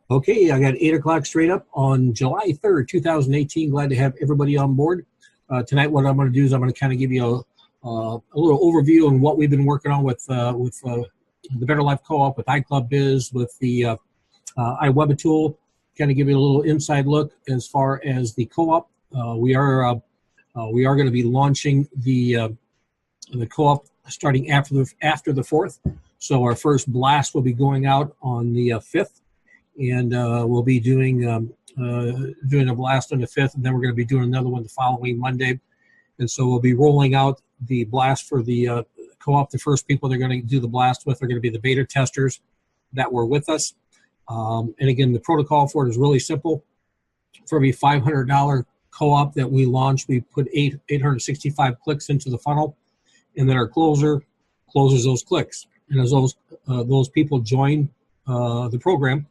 Okay, I got 8 o'clock straight up on July 3rd, 2018. Glad to have everybody on board. Tonight, what I'm going to do is I'm going to kind of give you a little overview on what we've been working on with the Better Life Co-op, with iCB, with the iWeb tool. Kind of give you a little inside look as far as the co-op. We are going to be launching the co-op starting after the 4th. So our first blast will be going out on the 5th. And we'll be doing a blast on the 5th, and then we're going to be doing another one the following Monday. And so we'll be rolling out the blast for the co-op. The first people they're going to do the blast with are going to be the beta testers that were with us. And again, the protocol for it is really simple. For every $500 co-op that we launch, we put 865 clicks into the funnel, and then our closer closes those clicks. And as those people join the program,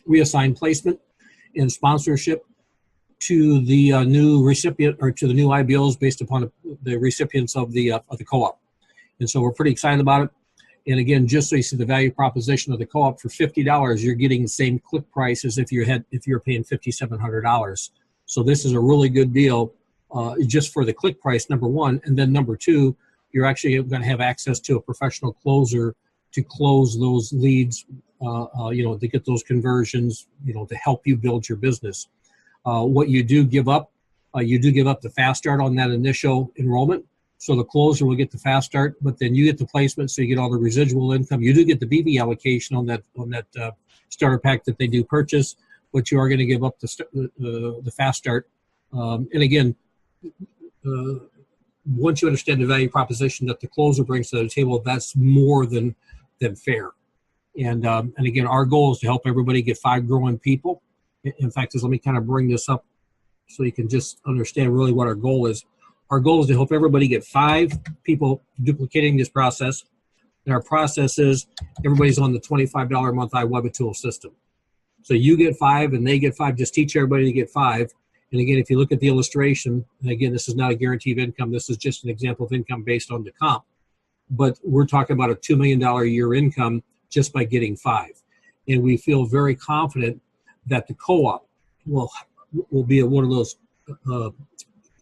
we assign placement and sponsorship to the new recipient, or to the new IBOs based upon the recipients of the co-op. And so we're pretty excited about it. And again, just so you see the value proposition of the co-op, for $50, you're getting the same click price as if you're paying $5,700. So this is a really good deal just for the click price, number one. And then number two, you're actually going to have access to a professional closer to close those leads, to get those conversions, to help you build your business. What you do give up, the fast start on that initial enrollment. So the closer will get the fast start, but then you get the placement, so you get all the residual income. You do get the BB allocation on that starter pack that they do purchase, but you are going to give up the fast start. And again, once you understand the value proposition that the closer brings to the table, that's more than fair. And again, our goal is to help everybody get 5 growing people. In fact, let me kind of bring this up so you can just understand really what our goal is. Our goal is to help everybody get 5 people duplicating this process. And our process is everybody's on the $25 a month iWeb tool system. So you get 5 and they get 5. Just teach everybody to get 5. And again, if you look at the illustration, and again, this is not a guarantee of income. This is just an example of income based on the comp. But we're talking about a $2 million a year income just by getting 5. And we feel very confident that the co-op will be one of those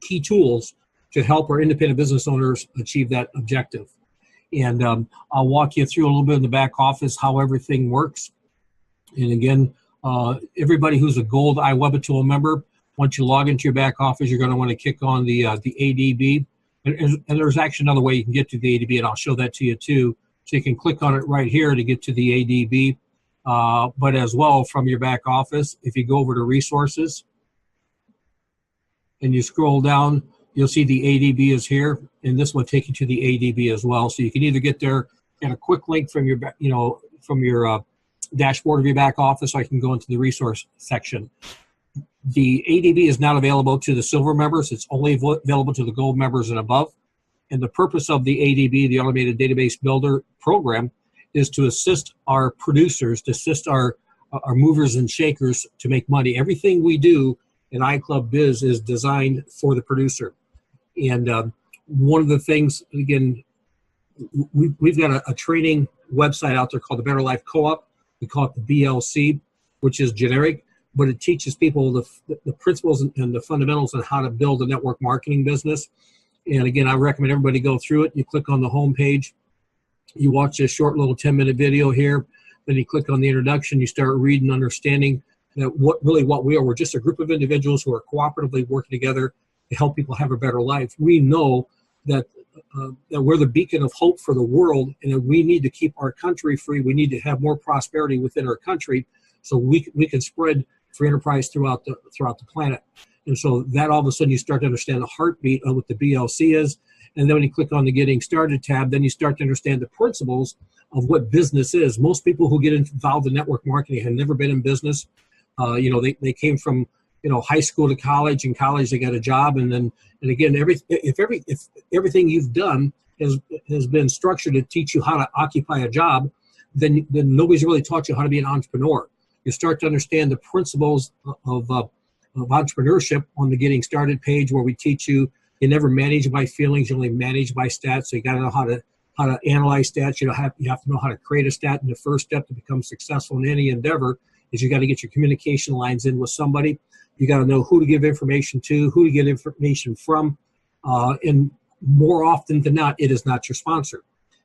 key tools to help our independent business owners achieve that objective. And I'll walk you through a little bit in the back office how everything works. And again, everybody who's a gold iWeb tool member, once you log into your back office, you're going to want to kick on the ADB. And there's actually another way you can get to the ADB, and I'll show that to you too. So you can click on it right here to get to the ADB. But as well, from your back office, if you go over to resources and you scroll down, you'll see the ADB is here, and this will take you to the ADB as well. So you can either get there at a quick link from your, from your dashboard of your back office, or I can go into the resource section. The ADB is not available to the silver members. It's only available to the gold members and above. And the purpose of the ADB, the Automated Database Builder program, is to assist our producers, to assist our movers and shakers to make money. Everything we do in iCB is designed for the producer. And one of the things, again, we've got a training website out there called the Better Life Co-op. We call it the BLC, which is generic, but it teaches people the principles and the fundamentals on how to build a network marketing business. And again, I recommend everybody go through it. You click on the home page, you watch this short little 10-minute video here, then you click on the introduction, you start reading, understanding that what we are. We're just a group of individuals who are cooperatively working together to help people have a better life. We know that we're the beacon of hope for the world, and that we need to keep our country free. We need to have more prosperity within our country so we can spread free enterprise throughout the planet. And so that all of a sudden you start to understand the heartbeat of what the BLC is. And then when you click on the Getting Started tab, then you start to understand the principles of what business is. Most people who get involved in network marketing have never been in business. They came from high school to college, and college they got a job, and again, if everything you've done has been structured to teach you how to occupy a job, then nobody's really taught you how to be an entrepreneur. You start to understand the principles of entrepreneurship on the Getting Started page, where we teach you never manage by feelings, you only manage by stats. So you got to know how to analyze stats. You have to know how to create a stat in the first step to become successful in any endeavor. is you got to get your communication lines in with somebody. You got to know who to give information to, who to get information from, and more often than not, it is not your sponsor.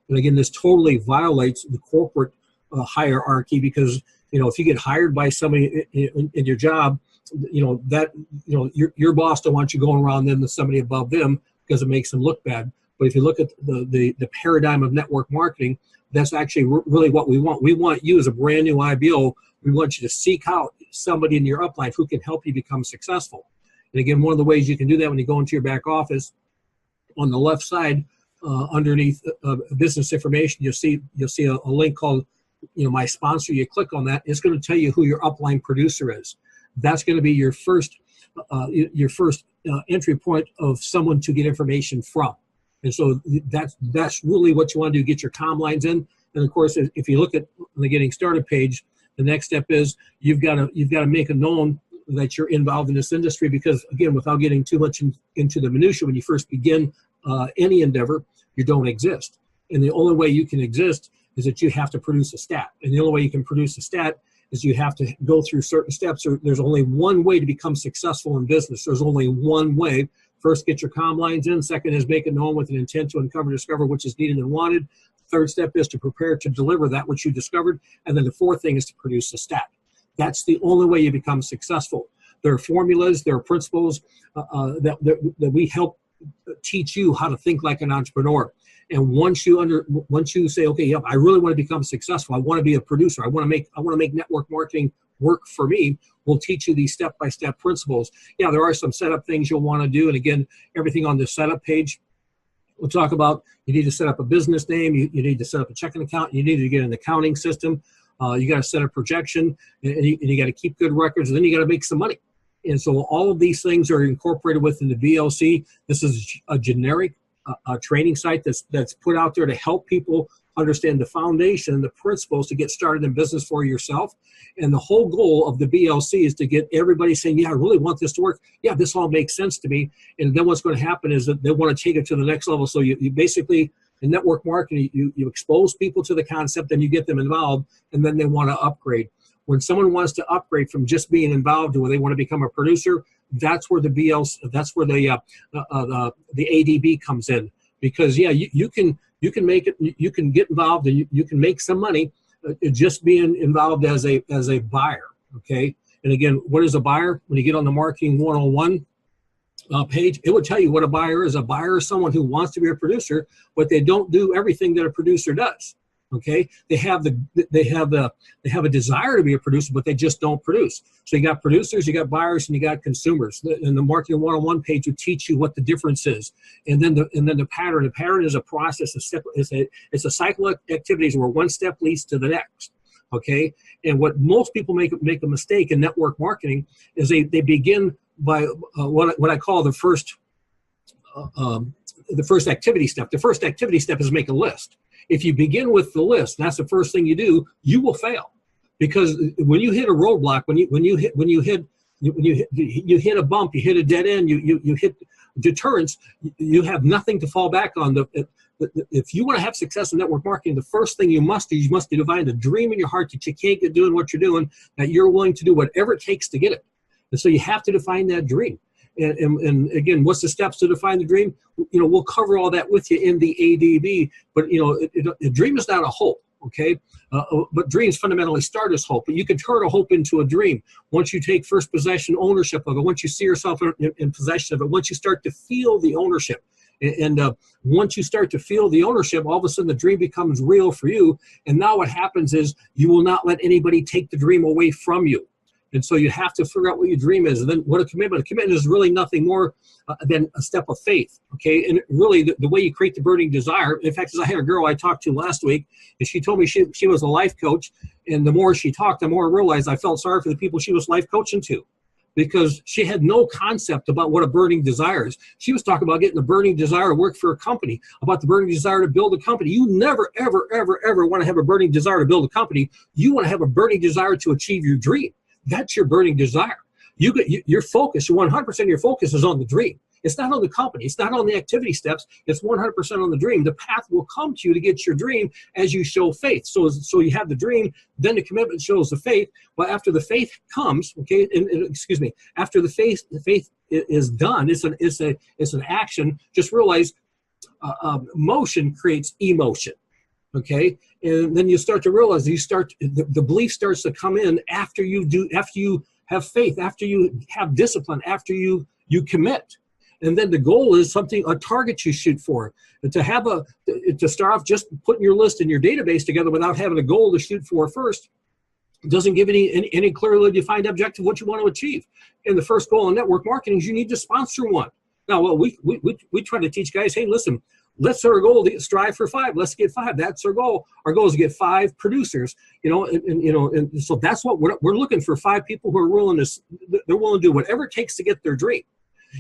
And again, this totally violates the corporate hierarchy, because if you get hired by somebody in your job, your boss don't want you going around them to somebody above them, because it makes them look bad. But if you look at the paradigm of network marketing, that's actually really what we want. We want you as a brand new IBO. We want you to seek out somebody in your upline who can help you become successful. And again, one of the ways you can do that, when you go into your back office, on the left side, underneath business information, you'll see a link called my sponsor. You click on that, it's going to tell you who your upline producer is. That's going to be your first entry point of someone to get information from. And so that's really what you want to do, get your comm lines in. And of course, if you look at the getting started page, the next step is you've got to make it known that you're involved in this industry, because again, without getting too much into the minutia, when you first begin any endeavor, you don't exist. And the only way you can exist is that you have to produce a stat. And the only way you can produce a stat is you have to go through certain steps. There's only one way to become successful in business. There's only one way. First, get your comm lines in. Second is make it known with an intent to uncover, discover which is needed and wanted. Third step is to prepare to deliver that which you discovered. And then the fourth thing is to produce a stat. That's the only way you become successful. There are formulas, there are principles that we help teach you how to think like an entrepreneur. And once you say, okay, yep, I really want to become successful, I want to be a producer, I want to make network marketing work for me, we'll teach you these step-by-step principles. Yeah, there are some setup things you'll want to do. And again, everything on the setup page, we'll talk about. You need to set up a business name, you need to set up a checking account, you need to get an accounting system, you got to set a projection, and you got to keep good records, and then you got to make some money. And so all of these things are incorporated within the BLC. This is a generic training site that's put out there to help people understand the foundation and the principles to get started in business for yourself. And the whole goal of the BLC is to get everybody saying, yeah, I really want this to work. Yeah, this all makes sense to me. And then what's going to happen is that they want to take it to the next level. So you basically, in network marketing, you expose people to the concept, and you get them involved, and then they want to upgrade. When someone wants to upgrade from just being involved to where they want to become a producer, that's where the BLC, that's where the ADB comes in. Because yeah, you can make it, you can get involved, and you can make some money just being involved as a buyer. Okay, and again, what is a buyer? When you get on the Marketing 101 page, it will tell you what a buyer is. A buyer is someone who wants to be a producer, but they don't do everything that a producer does. Okay, they have a desire to be a producer, but they just don't produce. So you got producers, you got buyers, and you got consumers. And the Marketing 101 page will teach you what the difference is. And then the pattern. The pattern is a process. It's a cycle of activities where one step leads to the next. Okay, and what most people make a mistake in network marketing is they begin by what I call the first activity step. The first activity step is make a list. If you begin with the list, and that's the first thing you do, you will fail, because when you hit a roadblock, when you hit a bump, you hit a dead end, you hit deterrence, you have nothing to fall back on. If you want to have success in network marketing, the first thing you must do, define the dream in your heart that you can't get doing what you're doing, that you're willing to do whatever it takes to get it. And so you have to define that dream. And again, what's the steps to define the dream? We'll cover all that with you in the ADB. But a dream is not a hope, okay? But dreams fundamentally start as hope. But you can turn a hope into a dream once you take first possession ownership of it. Once you see yourself in possession of it. Once you start to feel the ownership. And once you start to feel the ownership, all of a sudden the dream becomes real for you. And now what happens is you will not let anybody take the dream away from you. And so you have to figure out what your dream is. And then what a commitment is really nothing more than a step of faith, okay? And really the way you create the burning desire, in fact, as I had a girl I talked to last week, and she told me she was a life coach, and the more she talked, the more I realized I felt sorry for the people she was life coaching to, because she had no concept about what a burning desire is. She was talking about getting the burning desire to work for a company, about the burning desire to build a company. You never, ever, ever, ever want to have a burning desire to build a company. You want to have a burning desire to achieve your dream. That's your burning desire. Your focus, 100% of your focus is on the dream. It's not on the company. It's not on the activity steps. It's 100% on the dream. The path will come to you to get your dream as you show faith. So you have the dream, then the commitment shows the faith. But after the faith comes, okay, excuse me, after the faith is done, it's an action. Just realize motion creates emotion. Okay, and then you start to realize the belief starts to come in after you have faith, after you have discipline, after you commit. And then the goal is a target you shoot for. To start off just putting your list in your database together without having a goal to shoot for first doesn't give any clearly defined objective what you want to achieve. And the first goal in network marketing is you need to sponsor one. Now, well, we try to teach guys, hey, listen, let's set our goal to strive for 5. Let's get 5. That's our goal. Our goal is to get 5 producers. And so that's what we're looking for. 5 people who are willing to do whatever it takes to get their dream.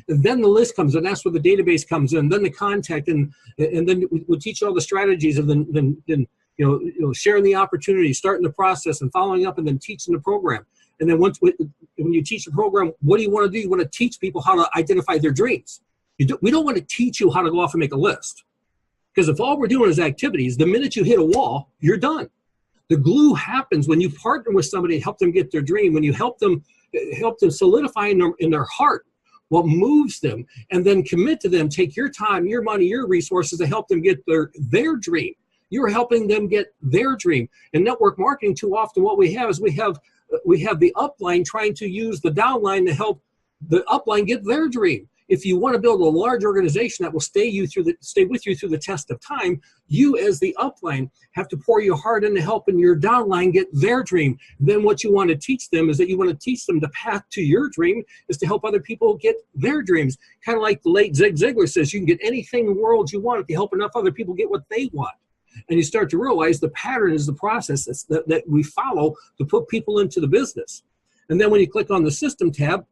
And then the list comes, and that's where the database comes in. Then the contact, and then we teach all the strategies, and then sharing the opportunity, starting the process, and following up, and then teaching the program. And then when you teach the program, what do you want to do? You want to teach people how to identify their dreams. We don't want to teach you how to go off and make a list. Because if all we're doing is activities, the minute you hit a wall, you're done. The glue happens when you partner with somebody to help them get their dream, when you help them solidify in their heart what moves them, and then commit to them, take your time, your money, your resources to help them get their dream. You're helping them get their dream. In network marketing, too often what we have is we have the upline trying to use the downline to help the upline get their dream. If you want to build a large organization that will stay with you through the test of time, you as the upline have to pour your heart into helping your downline get their dream. Then what you want to teach them is that you want to teach them the path to your dream is to help other people get their dreams. Kind of like the late Zig Ziglar says, you can get anything in the world you want if you help enough other people get what they want. And you start to realize the pattern is the process that we follow to put people into the business. And then when you click on the system tab,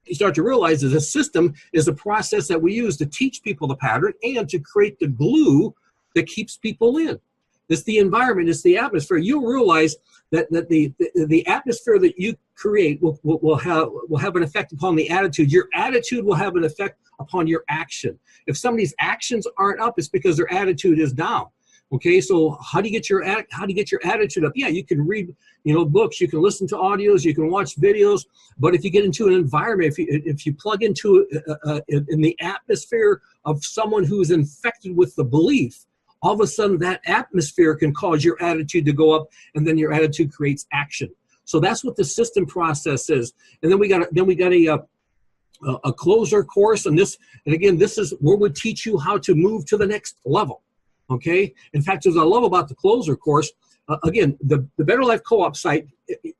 you start to realize that a system is a process that we use to teach people the pattern and to create the glue that keeps people in. It's the environment, it's the atmosphere. You'll realize that the atmosphere that you create will have an effect upon the attitude. Your attitude will have an effect upon your action. If somebody's actions aren't up, it's because their attitude is down. Okay, so how do you get your attitude up? Yeah, you can read books, you can listen to audios, you can watch videos, but if you get into an environment, if you plug into in the atmosphere of someone who is infected with the belief, all of a sudden that atmosphere can cause your attitude to go up, and then your attitude creates action. So that's what the system process is. And then we got a closer course, and again this is where we teach you how to move to the next level. Okay. In fact, as I love about the closer course, again, the Better Life Co-op site,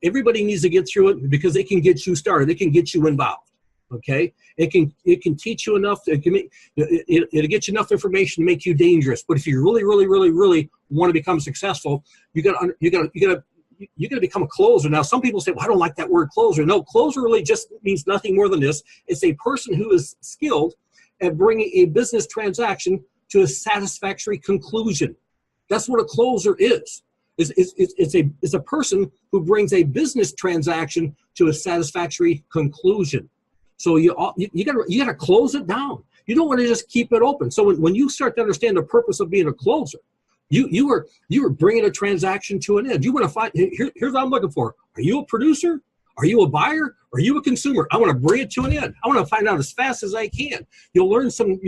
everybody needs to get through it because it can get you started. It can get you involved. Okay. It can teach you enough. It'll get you enough information to make you dangerous. But if you really, really, really, really want to become successful, you got to become a closer. Now, some people say, well, I don't like that word closer. No, closer really just means nothing more than this. It's a person who is skilled at bringing a business transaction to a satisfactory conclusion. That's what a closer is. It's a person who brings a business transaction to a satisfactory conclusion. So you gotta close it down. You don't want to just keep it open. So when you start to understand the purpose of being a closer, you are bringing a transaction to an end. You want to find here's what I'm looking for. Are you a producer? Are you a buyer? Are you a consumer? I want to bring it to an end. I want to find out as fast as I can. You'll learn some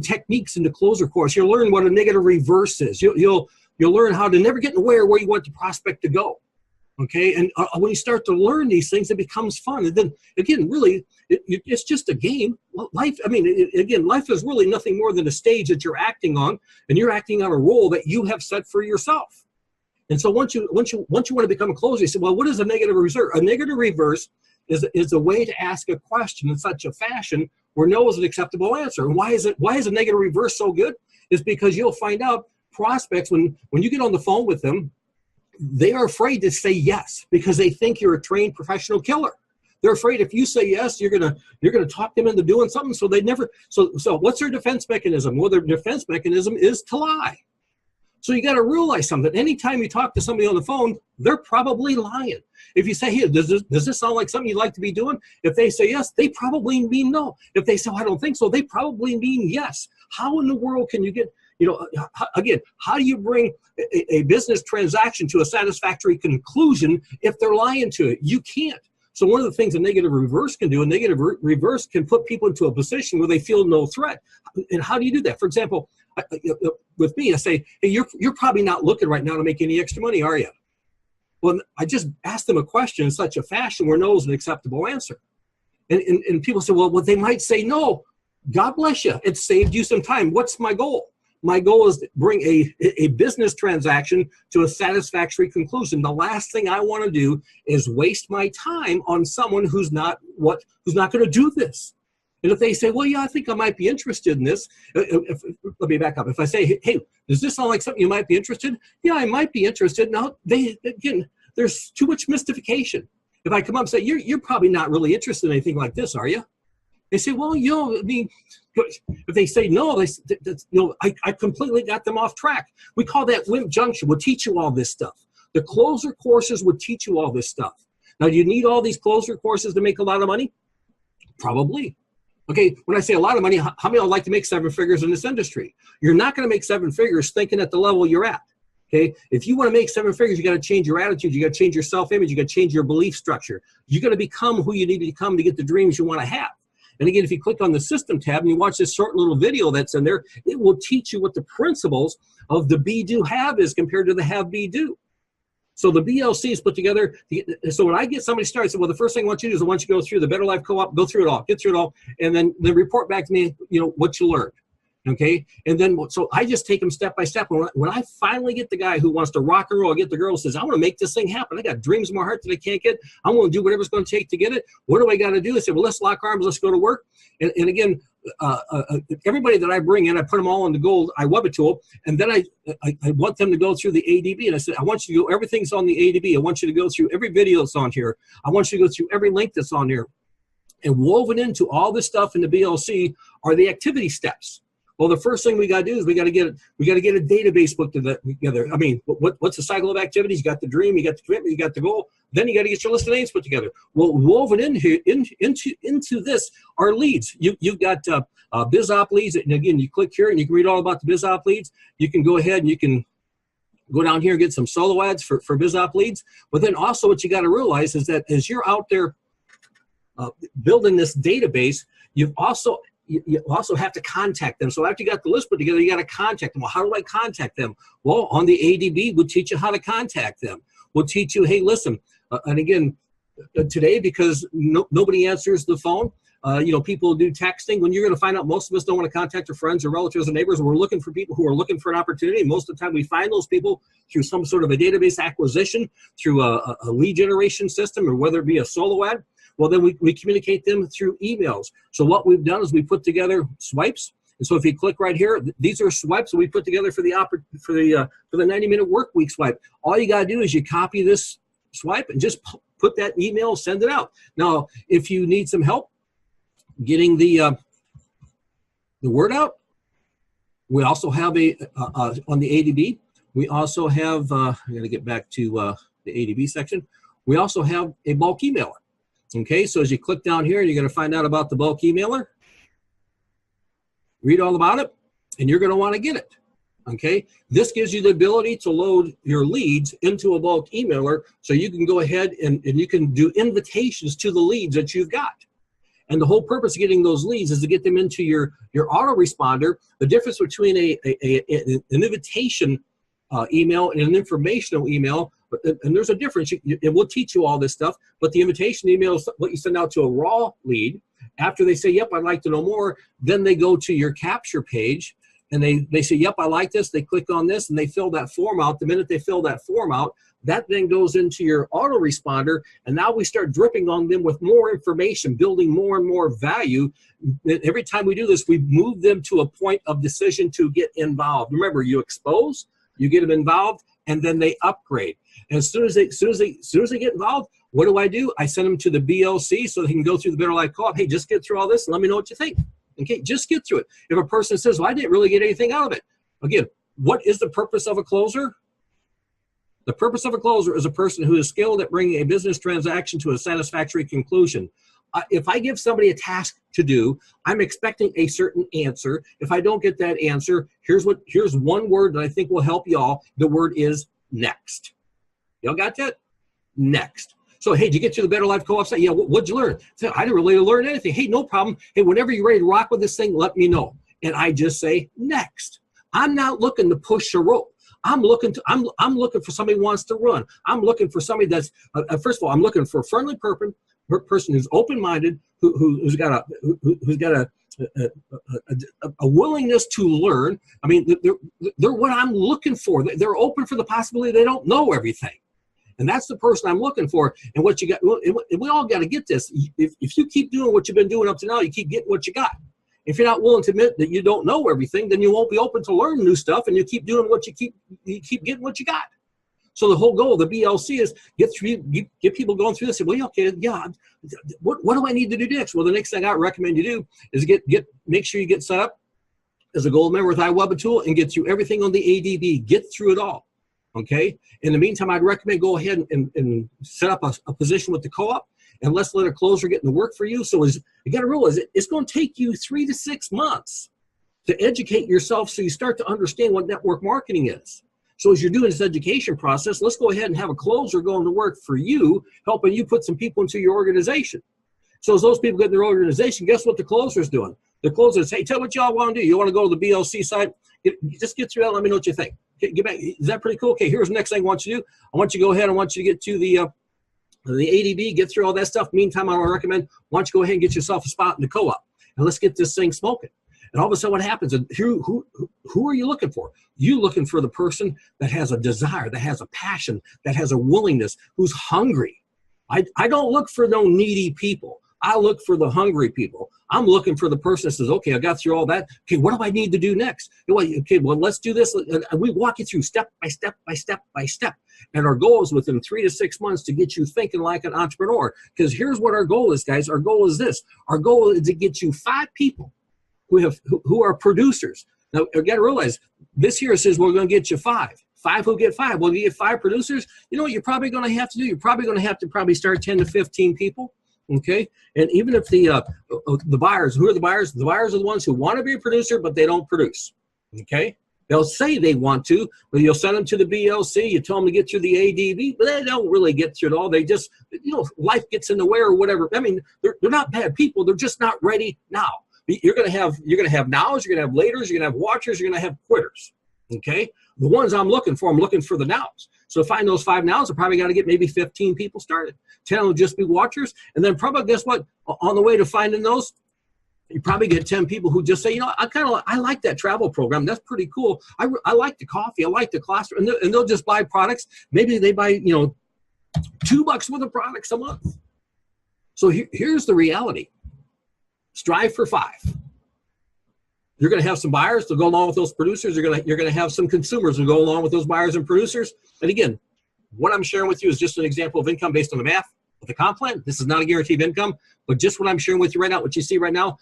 techniques in the closer course. You'll learn what a negative reverse is. You'll learn how to never get in the way of where you want the prospect to go. Okay, and when you start to learn these things, it becomes fun. And then again, really, it's just a game. Life is really nothing more than a stage that you're acting on, and you're acting on a role that you have set for yourself. And so once you want to become a closer, you say, well, what is a negative reverse? A negative reverse is a way to ask a question in such a fashion where no is an acceptable answer. And why is a negative reverse so good? Is because you'll find out prospects when you get on the phone with them, they are afraid to say yes because they think you're a trained professional killer. They're afraid if you say yes, you're gonna talk them into doing something. So they never. So what's their defense mechanism? Well, their defense mechanism is to lie. So you got to realize something. Anytime you talk to somebody on the phone, they're probably lying. If you say, hey, does this sound like something you'd like to be doing? If they say yes, they probably mean no. If they say, oh, I don't think so, they probably mean yes. How in the world can you get, again, how do you bring a business transaction to a satisfactory conclusion if they're lying to it? You can't. So one of the things a negative reverse can do, a negative reverse can put people into a position where they feel no threat. And how do you do that? For example, with me, I say, hey, you're probably not looking right now to make any extra money, are you? Well, I just asked them a question in such a fashion where no is an acceptable answer. And people say, well, they might say no. God bless you. It saved you some time. What's my goal? My goal is to bring a business transaction to a satisfactory conclusion. The last thing I want to do is waste my time on someone who's not going to do this. And if they say, well, yeah, I think I might be interested in this. Let me back up. If I say, hey, does this sound like something you might be interested in? Yeah, I might be interested. Now, again, there's too much mystification. If I come up and say, you're probably not really interested in anything like this, are you? They say, well, I mean, if they say no, I completely got them off track. We call that Wimp Junction. We'll teach you all this stuff. The closer courses would teach you all this stuff. Now, do you need all these closer courses to make a lot of money? Probably. Okay, when I say a lot of money, how many would like to make 7 figures in this industry? You're not going to make 7 figures thinking at the level you're at. Okay, if you want to make 7 figures, you got to change your attitude. You got to change your self-image. You got to change your belief structure. You got to become who you need to become to get the dreams you want to have. And again, if you click on the system tab and you watch this short little video that's in there, it will teach you what the principles of the be, do, have is compared to the have, be, do. So the BLC is put together. So when I get somebody started, I say, well, the first thing I want you to do is I want you to go through the Better Life Co-op, go through it all, get through it all, and then report back to me, what you learned. Okay, and then so I just take them step by step. When I finally get the guy who wants to rock and roll, get the girl who says, I want to make this thing happen. I got dreams in my heart that I can't get. I'm going to do whatever it's going to take to get it. What do I got to do? I say, well, let's lock arms. Let's go to work. And again, everybody that I bring in, I put them all in the gold iWeb tool, and then I want them to go through the ADB. And I said, I want you to go, everything's on the ADB. I want you to go through every video that's on here. I want you to go through every link that's on here. And woven into all this stuff in the BLC are the activity steps. Well, the first thing we got to do is we got to get a database put together. I mean, what's the cycle of activities? You got the dream, you got the commitment, you got the goal. Then you got to get your list of names put together. Well, woven in here into this are leads. You've got BizOp leads, and again, you click here and you can read all about the BizOp leads. You can go ahead and you can go down here and get some solo ads for BizOp leads. But then also, what you got to realize is that as you're out there building this database, you also have to contact them. So after you got the list put together, you got to contact them. Well, how do I contact them? Well, on the ADB, we'll teach you how to contact them. We'll teach you, hey, listen, and again, today, because nobody answers the phone, people do texting. When you're going to find out, most of us don't want to contact our friends or relatives or neighbors. We're looking for people who are looking for an opportunity. Most of the time, we find those people through some sort of a database acquisition, through a lead generation system, or whether it be a solo ad. Well, then we communicate them through emails. So what we've done is we put together swipes. And so if you click right here, these are swipes that we put together for the 90-minute work week swipe. All you got to do is you copy this swipe and just put that email, send it out. Now, if you need some help getting the word out, we also have on the ADB, we also have, I'm going to get back to the ADB section. We also have a bulk emailer. Okay, so as you click down here, you're going to find out about the bulk emailer. Read all about it, and you're going to want to get it. Okay, this gives you the ability to load your leads into a bulk emailer, so you can go ahead and you can do invitations to the leads that you've got. And the whole purpose of getting those leads is to get them into your autoresponder. The difference between an invitation email and an informational email, and there's a difference. It will teach you all this stuff, but the invitation email is what you send out to a raw lead. After they say, yep, I'd like to know more, then they go to your capture page, and they say, yep, I like this. They click on this, and they fill that form out. The minute they fill that form out, that then goes into your autoresponder, and now we start dripping on them with more information, building more and more value. Every time we do this, we move them to a point of decision to get involved. Remember, you expose, you get them involved, and then they upgrade. And as soon as they get involved, what do? I send them to the BLC so they can go through the Better Life Co-op. Hey, just get through all this and let me know what you think. Okay, just get through it. If a person says, well, I didn't really get anything out of it. Again, what is the purpose of a closer? The purpose of a closer is a person who is skilled at bringing a business transaction to a satisfactory conclusion. If I give somebody a task to do, I'm expecting a certain answer. If I don't get that answer, here's one word that I think will help y'all. The word is next. Y'all got that? Next. So, hey, did you get to the Better Life Co-op site? Yeah, what'd you learn? So, I didn't really learn anything. Hey, no problem. Hey, whenever you're ready to rock with this thing, let me know. And I just say next. I'm not looking to push a rope. I'm looking for somebody who wants to run. I'm looking for somebody that's first of all, I'm looking for a friendly person who's open-minded, who's got a willingness to learn. I mean, they're what I'm looking for. They're open for the possibility they don't know everything. And that's the person I'm looking for. And what you got, we all got to get this. If you keep doing what you've been doing up to now, you keep getting what you got. If you're not willing to admit that you don't know everything, then you won't be open to learn new stuff, and you keep doing what you keep getting what you got. So the whole goal of the BLC is get people going through this. And, well, okay, yeah, what do I need to do next? Well, the next thing I recommend you do is make sure you get set up as a gold member with iWebAtool and get through everything on the ADB. Get through it all. Okay. In the meantime, I'd recommend go ahead and set up a position with the co-op, and let's let a closer get in the work for you. So you got to realize it's going to take you 3 to 6 months to educate yourself so you start to understand what network marketing is. So as you're doing this education process, let's go ahead and have a closer going to work for you, helping you put some people into your organization. So as those people get in their organization, guess what the closer is doing? The closer is, hey, tell me what y'all want to do. You want to go to the BLC site? Just get through that. Let me know what you think. Get back. Is that pretty cool? Okay, here's the next thing I want you to do. I want you to go ahead. I want you to get to the ADB, get through all that stuff. Meantime, I would recommend, why don't you go ahead and get yourself a spot in the co-op, and let's get this thing smoking. And all of a sudden what happens, who are you looking for? You're looking for the person that has a desire, that has a passion, that has a willingness, who's hungry. I don't look for no needy people. I look for the hungry people. I'm looking for the person that says, okay, I got through all that. Okay, what do I need to do next? Okay, well, let's do this. And we walk you through step by step by step by step. And our goal is within 3 to 6 months to get you thinking like an entrepreneur. Because here's what our goal is, guys. Our goal is this. Our goal is to get you 5 people who are producers. Now, you got to realize, this here says we're going to get you 5. 5 who get 5. Well, you get 5 producers. You know what you're probably going to have to do? You're probably going to have to start 10 to 15 people. Okay, and even if the buyers, who are the buyers? The buyers are the ones who want to be a producer, but they don't produce. Okay, they'll say they want to, but you'll send them to the BLC. You tell them to get through the ADB, but they don't really get through it all. They just, life gets in the way or whatever. I mean, they're not bad people. They're just not ready now. You're gonna have nows. You're gonna have laters. You're gonna have watchers. You're gonna have quitters. Okay, the ones I'm looking for the nows. So to find those 5 nows, I probably got to get maybe 15 people started. 10 will just be watchers. And then probably, guess what? On the way to finding those, you probably get 10 people who just say, I like that travel program. That's pretty cool. I like the coffee. I like the classroom. And they'll just buy products. Maybe they buy, $2 worth of products a month. So here's the reality. Strive for 5. You're going to have some buyers to go along with those producers. You're going to have some consumers to go along with those buyers and producers. And again, what I'm sharing with you is just an example of income based on the math with the comp plan. This is not a guaranteed income, but just what I'm sharing with you right now, what you see right now,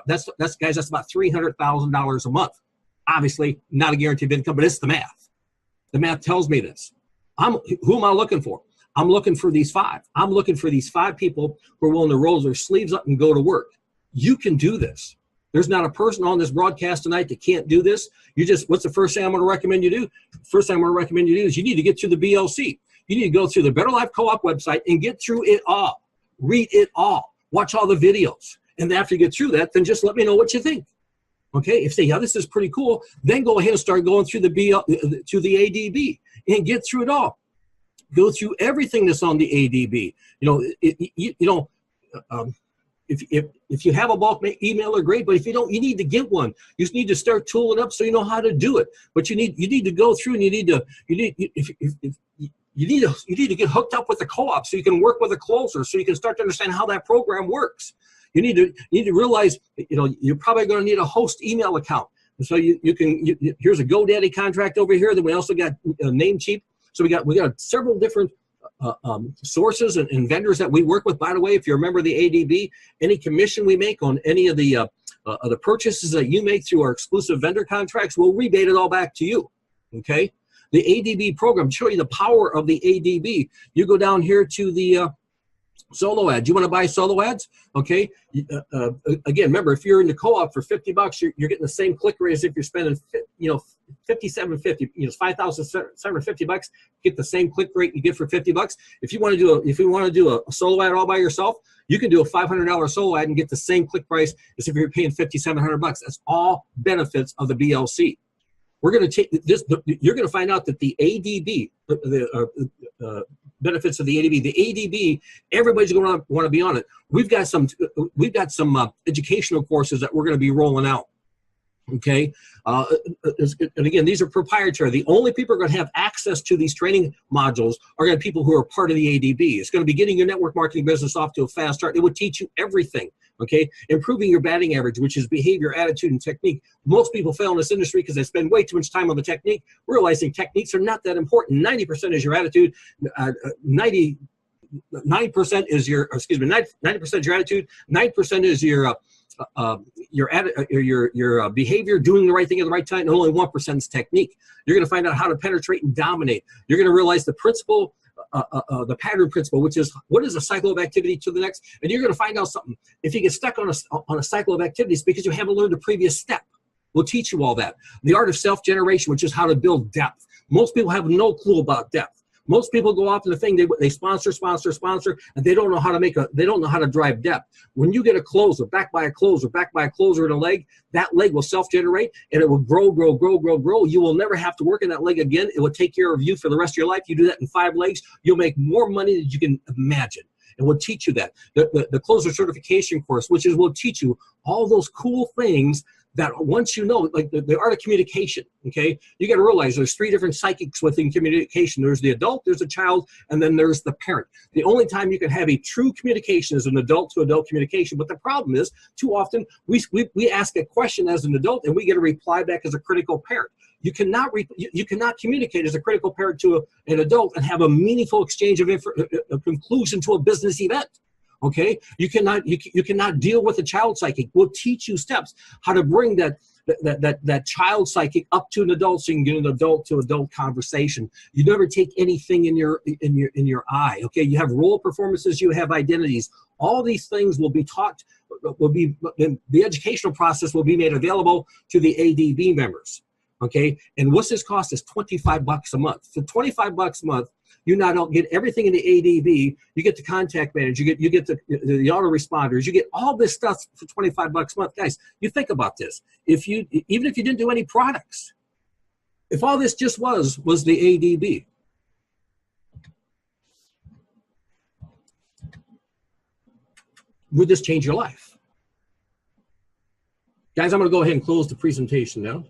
that's about $300,000 a month. Obviously, not a guaranteed income, but it's the math. The math tells me this. Who am I looking for? I'm looking for these 5. I'm looking for these 5 people who are willing to roll their sleeves up and go to work. You can do this. There's not a person on this broadcast tonight that can't do this. What's the first thing I'm going to recommend you do? First thing I'm going to recommend you do is you need to get through the BLC. You need to go through the Better Life Co-op website and get through it all. Read it all. Watch all the videos. And after you get through that, then just let me know what you think. Okay? If you say, yeah, this is pretty cool, then go ahead and start going through the ADB and get through it all. Go through everything that's on the ADB. If you have a bulk emailer, great. But if you don't, you need to get one. You just need to start tooling up so you know how to do it. But you need to go through, and you need to get hooked up with the co-op so you can work with a closer, so you can start to understand how that program works. You need to realize, you're probably going to need a host email account. And so here's a GoDaddy contract over here. Then we also got Namecheap. So we got several different sources and vendors that we work with. By the way, if you're a member of the ADB, any commission we make on any of the purchases that you make through our exclusive vendor contracts, we'll rebate it all back to you. Okay, the ADB program, show you the power of the ADB. You go down here to the solo ads. You want to buy solo ads? Okay. Again, remember, if you're in the co-op for $50, you're getting the same click rate as if you're spending, $57.50. $5,750. Get the same click rate you get for $50. If you want to do a solo ad all by yourself, you can do a $500 solo ad and get the same click price as if you're paying $5,700. That's all benefits of the BLC. We're going to take this. You're going to find out that the ADB, benefits of the ADB, everybody's going to want to be on it. We've got some educational courses that we're going to be rolling out. Okay, and again, these are proprietary. The only people who are going to have access to these training modules are going to be people who are part of the ADB. It's going to be getting your network marketing business off to a fast start. It will teach you everything. Okay, improving your batting average, which is behavior, attitude, and technique. Most people fail in this industry because they spend way too much time on the technique, realizing techniques are not that important. 90% is your attitude. 9% is your, 90% is your attitude. 9% is your behavior, doing the right thing at the right time, and only 1% is technique. You're going to find out how to penetrate and dominate. You're going to realize the principle, the pattern principle, which is what is a cycle of activity to the next, and you're going to find out something. If you get stuck on a cycle of activities because you haven't learned the previous step, we'll teach you all that. The art of self-generation, which is how to build depth. Most people have no clue about depth. Most people go off in the thing, they sponsor, and they don't know how to drive depth. When you get a closer, back by a closer in a leg, that leg will self-generate and it will grow. You will never have to work in that leg again. It will take care of you for the rest of your life. You do that in 5 legs, you'll make more money than you can imagine. And we'll teach you that. The closer certification course, which is we'll teach you all those cool things that once you know, like the art of communication, okay? You got to realize there's 3 different psychics within communication. There's the adult, there's the child, and then there's the parent. The only time you can have a true communication is an adult-to-adult communication. But the problem is, too often, we ask a question as an adult, and we get a reply back as a critical parent. You cannot communicate as a critical parent to an adult and have a meaningful exchange of a conclusion to a business event. Okay, you cannot deal with a child psychic. We'll teach you steps how to bring that child psychic up to an adult, so you can get an adult to adult conversation. You never take anything in your eye. Okay, you have role performances, you have identities. All these things will be taught. The educational process will be made available to the ADB members. Okay, and what's this cost is $25 a month. For $25 a month, you not only get everything in the ADB, you get the contact manager, you get the autoresponders, you get all this stuff for $25 a month. Guys, you think about this. Even if you didn't do any products, if all this just was the ADB, would this change your life? Guys, I'm going to go ahead and close the presentation now.